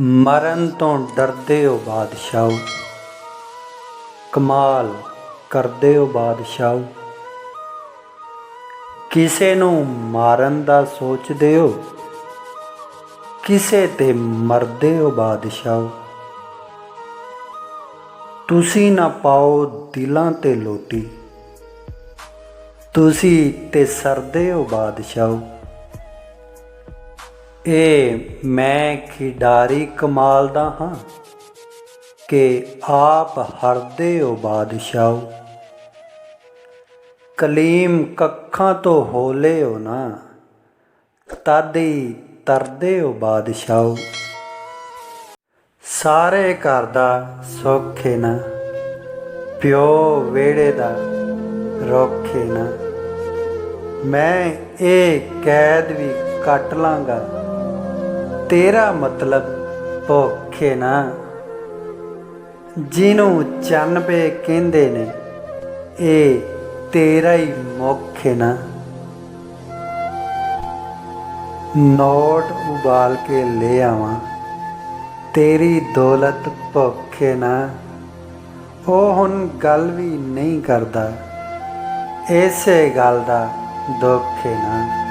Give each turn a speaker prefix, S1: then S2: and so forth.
S1: ਮਰਨ ਤੋਂ ਡਰਦੇ ਹੋ ਬਾਦਸ਼ਾਹੋ, ਕਮਾਲ ਕਰਦੇ ਹੋ ਬਾਦਸ਼ਾਹੋ। ਕਿਸੇ ਨੂੰ ਮਾਰਨ ਦਾ ਸੋਚਦੇ ਹੋ, ਕਿਸੇ ਤੇ ਮਰਦੇ ਹੋ ਬਾਦਸ਼ਾਹੋ। ਤੁਸੀਂ ਨਾ ਪਾਓ ਦਿਲਾਂ ਤੇ ਲੋਟੀ, ਤੁਸੀਂ ਤੇ ਸਰਦੇ ਹੋ ਬਾਦਸ਼ਾਹੋ। ਇਹ ਮੈਂ ਖਿਡਾਰੀ ਕਮਾਲ ਦਾ ਹਾਂ ਕਿ ਆਪ ਹਰਦੇ ਹੋ ਬਾਦਸ਼ਾਹੋ। ਕਲੀਮ ਕੱਖਾਂ ਤੋਂ ਹੋਲੇ ਹੋ ਨਾ, ਤਦ ਹੀ ਤਰਦੇ ਹੋ ਬਾਦਸ਼ਾਹੋ। ਸਾਰੇ ਘਰ ਦਾ ਸੁੱਖ ਏ ਨਾ, ਪਿਓ ਵਿਹੜੇ ਦਾ ਰੁੱਖ ਏ ਨਾ। ਮੈਂ ਇਹ ਕੈਦ ਵੀ ਕੱਟ ਲਾਂਗਾ, ਤੇਰਾ ਮਤਲਬ ਭੁੱਖ ਏ ਨਾ। ਜਿਹਨੂੰ ਚੰਨਪੇ ਕਹਿੰਦੇ ਨੇ, ਇਹ ਤੇਰਾ ਹੀ ਮੁੱਖ ਏ ਨਾ। ਨੋਟ ਉਬਾਲ ਕੇ ਲੈ ਆਵਾਂ, ਤੇਰੀ ਦੌਲਤ ਭੁੱਖ ਏ ਨਾ। ਉਹ ਹੁਣ ਗੱਲ ਵੀ ਨਹੀਂ ਕਰਦਾ, ਇਸੇ ਗੱਲ ਦਾ ਦੁੱਖ ਏ ਨਾ।